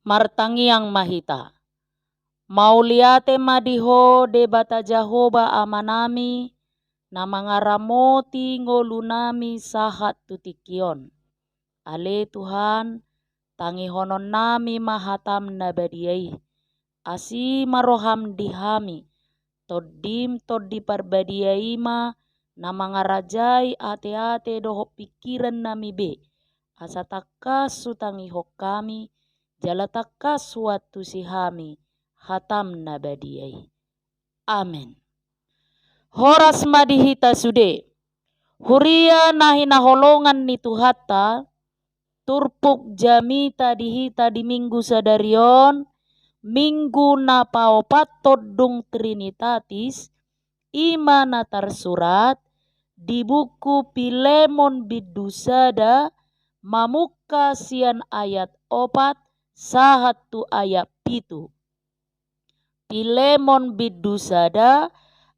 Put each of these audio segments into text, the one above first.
martangiang mahita. Mauliate madiho de bata Jahoba amanami na mangaramoti ngolunami sahat tutikion. Ale Tuhan, tangihonon nami mahatam na badiai. Asi maroham dihami, toddim toddi parbadiai ma na mangarajai ate-ate doho pikiran nami be. Asa takas sutangiho kami, jala takas suatu sihami, hatam na badiai. Amen. Horas madihita sude. Huria nahi naholongan ni Tuhata, turpuk jamita dihita di minggu sadarion, minggu na paopat todung Trinitatis, ima na tersurat di buku Pilemon bidusada, mamuka sian ayat 4 sahatu ayat 7. Pilemon bidusada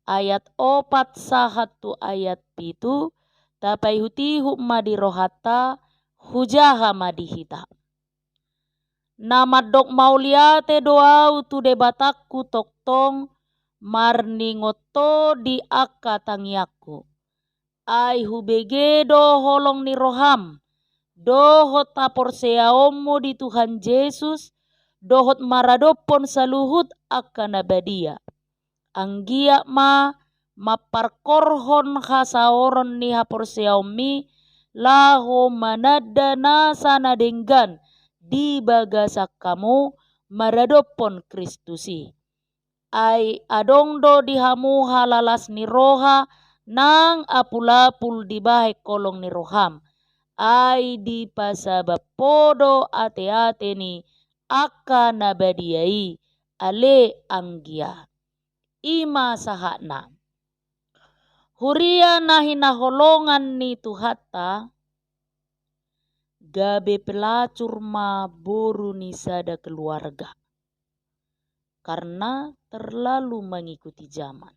ayat 4 sahatu ayat 7, tapai hutihu madirohata hujaha madihita. Nama dok mauliate doau tu debatakku toktong marningoto di akka tangiaku. Ai hubege do holong ni roham, dohot tapor seaomo di Tuhan Yesus, dohot maradopon saluhut akka nabadia. Anggia maparkorhon hasaoron ni hapor seaomi, laho manada nasa nadenggan di bagasak kamu maradopon Kristusi. Ai adongdo dihamu halalas ni roha nang apulapul di bahe kolong ni roham. Ai di pasabab podo ate-ate ni akka nabadiai ale anggia. Ima sahakna. Huria nahi naholongan ni Tuhata, gabe pelacur ma boru ni sada keluarga. Karena terlalu mengikuti zaman.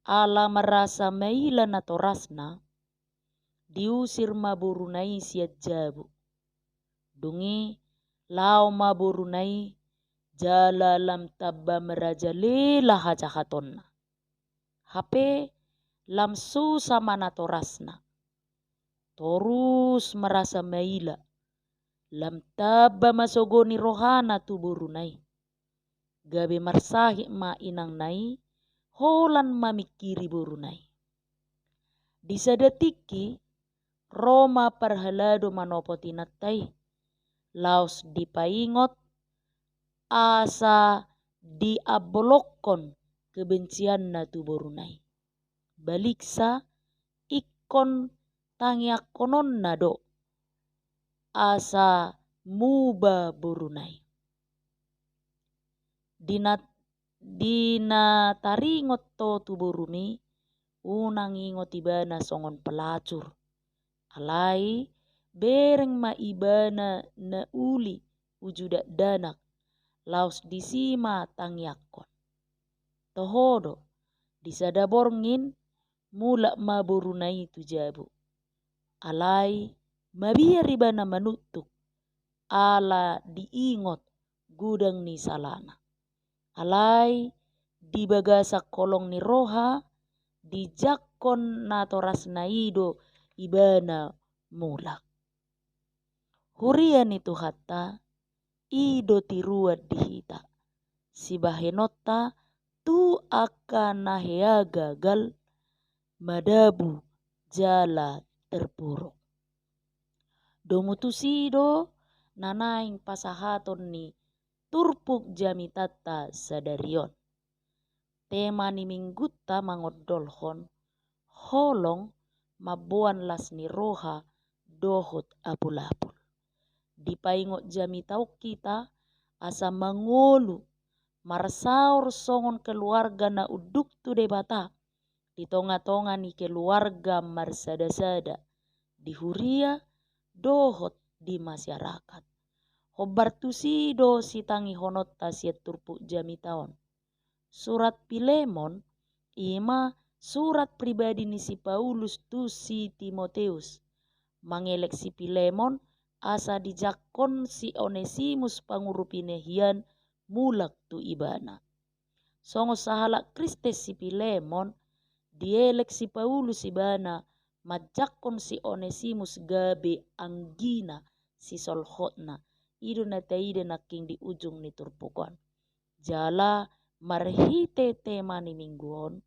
Ala merasa mailan atau rasna, diusir ma boru nai siat jabu. Dungi lau ma boru nai jala lam tabba merajalela hajahatonna. Hape lam susah mana torasna. Torus merasa maila. Lam tabba masogoni rohana tu burunai. Gabe marsahi ma inang nai, holan mamikiri burunai. Di sadatiki, Roma parhalado manopoti natai. Laos dipaingot, asa diabolokon kebencian na tu burunai. Baliksa ikon tangiakonon nado asa muba burunai. Dina taringot to tu burumi unang ingot ibana songon pelacur. Alai bereng ma ibana na uli ujudak danak laos disima tangiakon. Tohodo disadaborngin mulak ma burunai tu jabu. Alai mabiar ibana manutuk ala diingot gudang ni salana. Alai di bagasak kolong ni roha dijakon na toras naido ibana mulak. Hurian itu hatta ido tiruat dihita. Si bahenota tu akan nahea gagal madabu jala terpuruk. Domutusido nanaing pasahaton ni turpuk jamitata sadarion. Tema ni minggutta mangodolhon holong mabuan las ni roha dohot apul-apul. Dipaingot jamitau kita asa mangolu marsaur songon keluarga na uduk tu debata. Di tonga-tonga ni keluarga marsada-sada. Di huria dohot di masyarakat. Hobar tusido si tangi honot tasiat turpuk jamitaon. Surat Pilemon ima surat pribadi ni si Paulus tu si Timoteus. Mangelek si Pilemon asa dijakon si Onesimus pangurupine hian mulak tu ibana. Songo sahala Kristes si Pilemon dielek si Paulus ibana majakon si Onesimus gabe anggina si solhotna ido na taide naking di ujung ni turpukon. Jala marhite tema ni mingguon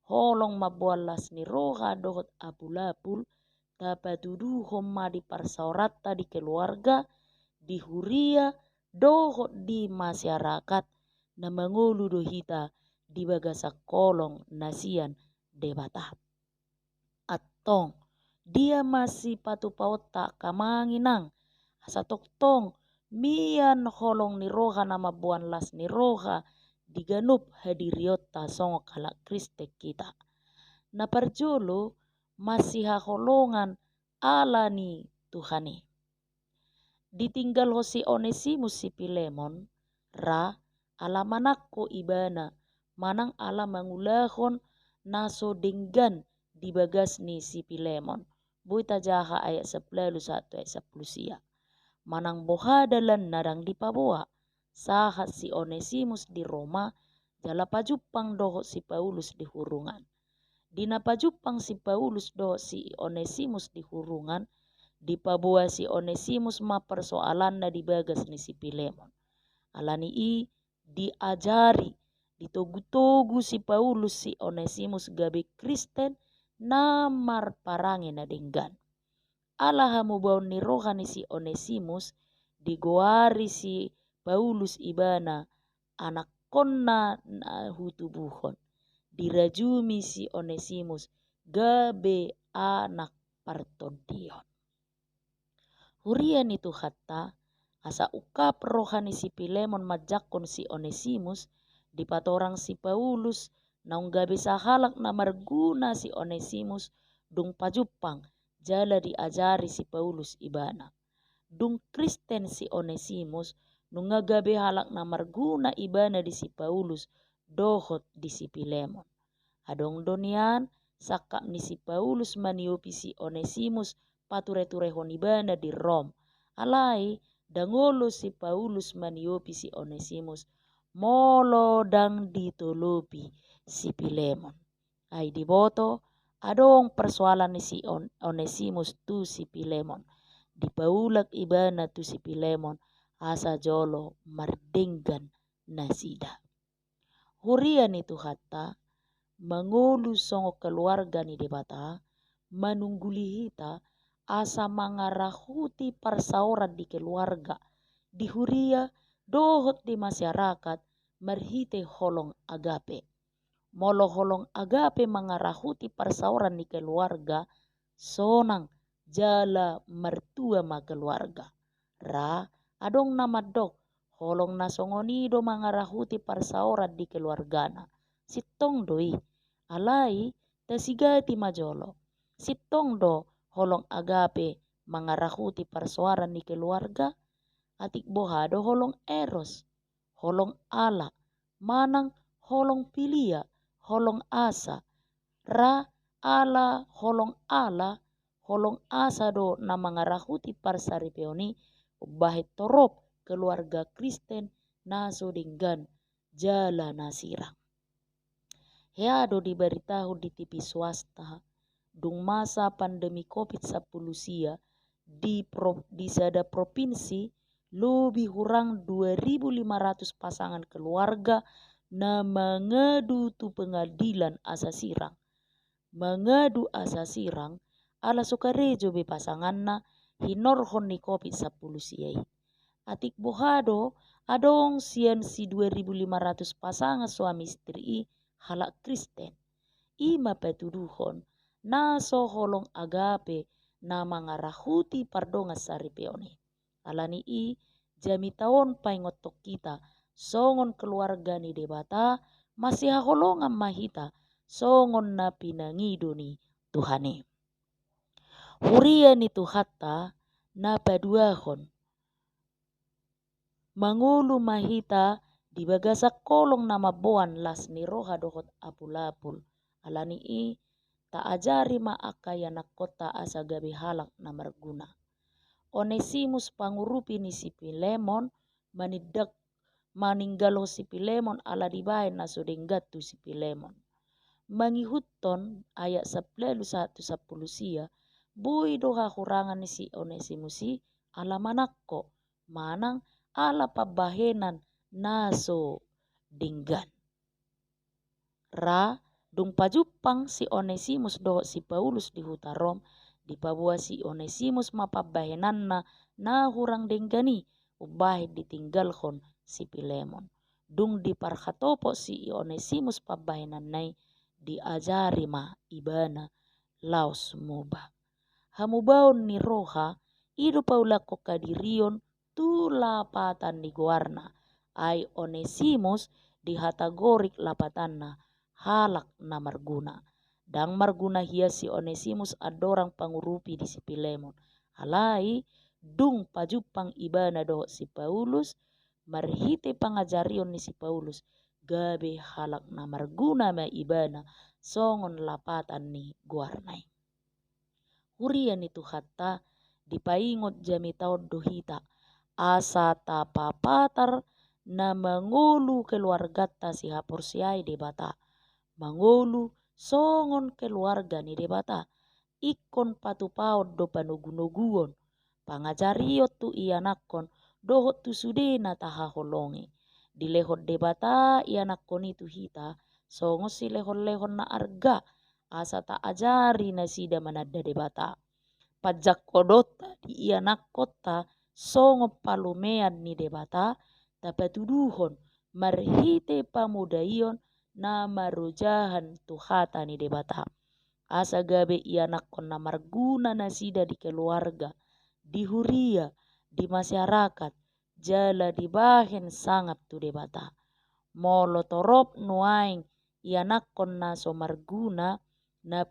holong mabualas ni roha dohot apul-apul tapatudu homma di parsaurata di keluarga di huria dohot di masyarakat na mangulu dohita di bagasak kolong nasian debata. Atong dia masih patu paota kamanginang asa toktong mian holong ni roha nama buan las ni roha diganup hadiriota songo kala Kriste kita. Na parjolo masih haholongan ala ni Tuhani. Ditinggal ho si Onesimus si Pilemon ra ala manakko ibana manang ala mangulahon naso denggan di bagas ni si Pilemon. Buita jaha ayat 11 ayat 10 manang bohadalan nadang dipaboa sahat si Onesimus di Roma jala pajupang doho si Paulus di hurungan. Dina pajupang si Paulus doho si Onesimus di hurungan dipaboa si Onesimus ma persoalan na dibagas ni si Pilemon. Alani i diajari ditogu-togu si Paulus si Onesimus gabe Kristen na marparange na denggan. Allah hamubaon ni rohani si Onesimus digoari si Paulus ibana anak konna na hutubuhon. Dirajumi si Onesimus gabe anak partodion. Hurian itu hatta asa ukap rohani si Pilemon majakon si Onesimus dipatorang si Paulus naung gabe sahalak na marguna si Onesimus dung pajupang jala diajari si Paulus ibana. Dung Kristen si Onesimus nung gabe halak na marguna ibana di si Paulus dohot di si Pilemon. Adong donian sakap ni si Paulus maniopi si Onesimus pature-turehon ibana di Rom. Alai dangolo si Paulus maniopi si Onesimus molo dang ditolopi si Pilemon. Ay diboto adong persoalan ni si Onesimus tu si Pilemon. Dipaulak ibana tu si Pilemon asa jolo mardenggan nasida. Hurian itu hatta mangolu songo keluarga ni debata manungguli hita asa mangarahuti parsauran di keluarga di huria dohot di masyarakat marhite holong agape. Molo holong agape mangarahuti parsauran di keluarga sonang jala mertua ma keluarga. Ra adong nama dok holong nasongonido mangarahuti parsauran di keluargana. Sitong doi alai tasigati majolo. Sitong do holong agape mangarahuti parsuaran di keluarga atik bohado holong eros, holong ala, manang holong pilia, holong asa, ra ala, holong asa do na mangarahuti parsaripeoni bahit torop keluarga Kristen naso denggan jala nasirang. Heado diberitahu di TV swasta dung masa pandemi COVID-19 di sada provinsi lebih kurang 2.500 pasangan keluarga na mengadu tu pengadilan asa sirang. Mengadu asa sirang ala sukarejo be pasanganna hinorhon ni COVID-19 siai. Atik bohado adong sian si 2.500 pasangan suami istri halak Kristen. Ima petuduhon naso holong agape na mangarahuti pardonga saripeoni. Alani i jami taon paingotok kita songon keluarga ni debata masih haholongan mahita songon na pinangido ni Tuhane. Huria ni Tuhatta na paduahon mangulu mahita di bagasak kolong nama boan las ni roha dohot apul-apul. Alani i ta ajari ma akaya na kota asa gabe halak na marguna. Onesimus pangurupi ni si Pilemon maninggalo si Pilemon ala dibahen na sudenggattu si Pilemon. Mangihutton ayat 11 sia bui doha kurangan ni si Onesimus si ala manakko manang ala pabahenan naso dinggan. Ra dung pajupang si Onesimus doho si Paulus di huta Rom, dipabua si Onesimus mapabahenan na hurang denggani ubah ditinggalkon si Pilemon. Dung diparkatopo si Onesimus pabahenan nai diajari ma ibana laos muba. Hamubaon ni roha ido paulako kadirion tu lapatan ni guarna ai Onesimus dihatagorik lapatanna halak na marguna. Dang marguna hia si Onesimus adorang pangurupi di si Pilemon. Halai dung pajupang ibana do si Paulus marhite pangajarion ni si Paulus gabe halak na marguna ma ibana songon lapatan ni guarnai. Hurian itu hatta dipaingot jami taod dohita asa tapapatar na mangolu keluargata si haporsiai debata. Mangolu songon keluarga ni debata. Ikon patupaod do panugunuguon. Pangajariot tu ianakon dohot tu sudena taha holongi. Dilehot debata ianakon itu hita songo si lehon-lehon na arga asa ta ajari na sida manada debata. Pajak kodota di ianakota kota songo palumean ni debata tapatuduhon marhite pamudaion na marujahan tuhata ni debata. Asa gabe ianakon na marguna na sida di keluarga, di huria, di masyarakat, jala dibahen sangap tu debata. Molo torop nuaing ianakon na so marguna na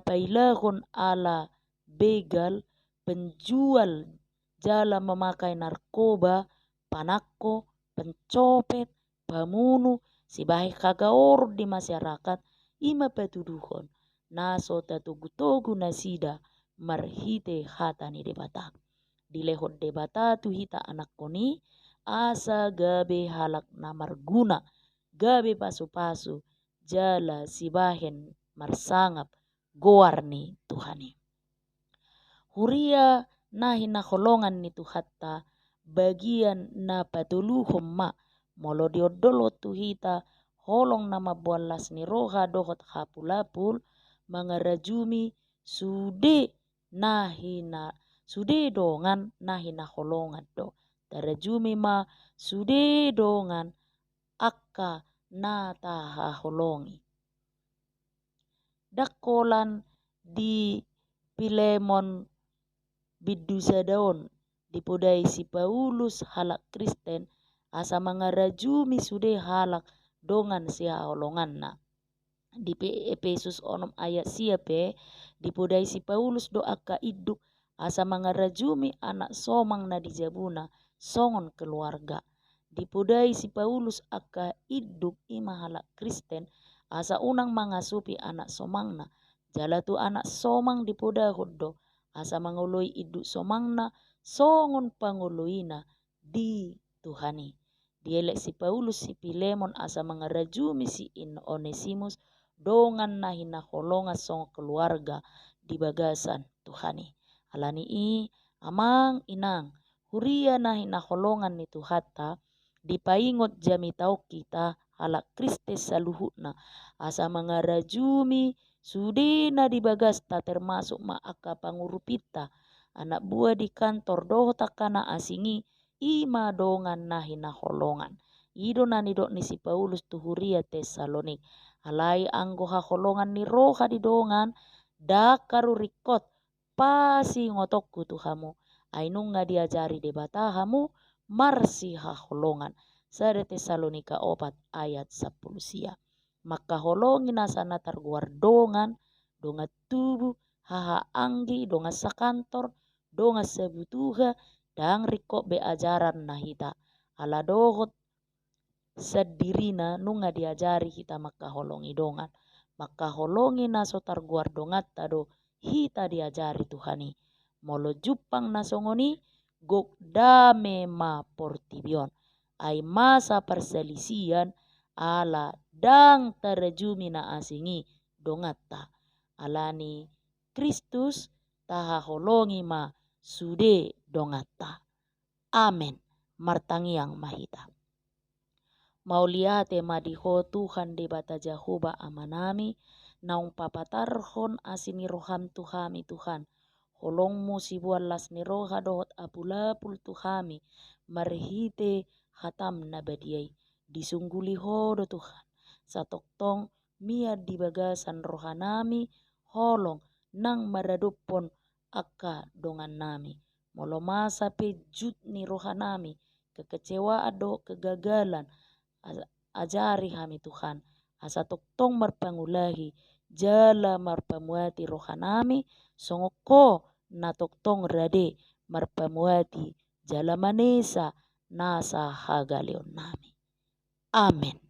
pailahon ala begal penjual jala memakai narkoba, panakko, pencopet, pamunu, si bahe kagaor di masyarakat ima patuduhon naso tatugu-tugu nasida marhite hata ni debata. Dilehot debata tu hita anak koni asa gabe halak na marguna gabe pasu-pasu jala si bahen marsangap goarni Tuhani. Huria nahi na holongan ni Tuhatta bagian na patuluhom ma molo diodolo tuhita holong nama bualas ni roha dohot hapulapul mangarajumi sude dongan nahi na holongan do tarajumi ma sude dongan akka na taha holongi. Dakolan di Pilemon bidusa daon dipodai si Paulus halak Kristen asa mangarajumi sude halak dongan sia holongan na. Di Efesus 6 ayat siape dipodai si Paulus do akka iduk asa mangarajumi anak somang na dijabuna songon keluarga. Dipodai si Paulus akka iduk ima halak Kristen asa unang mangasupi anak somangna jala tu anak somang dipoda hoddo asa mangoloi iduk somangna songon pangoloina di Tuhani. Dielek si Paulus si Pilemon asa mangarajumi si Onesimus dongan nahi na holonga song keluarga di bagasan Tuhani. Alani i amang inang huria nahi na holongan ni Tuhata dipaingot jami tau kita halak Kristus saluhutna asa mangarajumi sudena di bagasta termasuk ma aka pangurupita anak buah di kantor doho takana asingi ima dongan nahi na holongan. Ido nani dok ni si Paulus tu huria Tesalonik alai anggo ha holongan ni roha di dongan dakaru rikot pasi ngotokku tuhamu ainunga diajari debata hamu marsi ha holongan. Sada Tesalonika 4 ayat 10 sia. Maka holongi nasana targuar dongan, donga tubuh, haha anggi, donga sakantor, donga sebutuha, dang rikok be ajaran nahita. Ala dohot sedirina nunga diajari hita maka holongi dongan. Maka holongi naso targuar dongat tado hita diajari Tuhani. molo jupang nasongoni gok dame ma portibion. Ay masa perselisihan ala dang tarajumi na asingi dongata. Alani Kristus taha holongi ma sude dongata. Amen. Martangiang mahita. Mauliate madiho Tuhan de bata Jahoba amanami, naung papatarhon asini roham Tuhami Tuhan. Holongmu sibualas ni roha dohot apulapul Tuhami, marhite hatam nabadiai. Disungguli hodo Tuhan, satoktong mia di bagasan rohanami, holong nang maradupon akka dongan nami. Molo masa pejut ni rohanami, kekecewaan do kegagalan, ajari kami Tuhan, asa toktong marpangulahi, jala marpamuati rohanami, songoko na toktong rade marpamuati, jala manesa nasa hagaleon nami. Amen.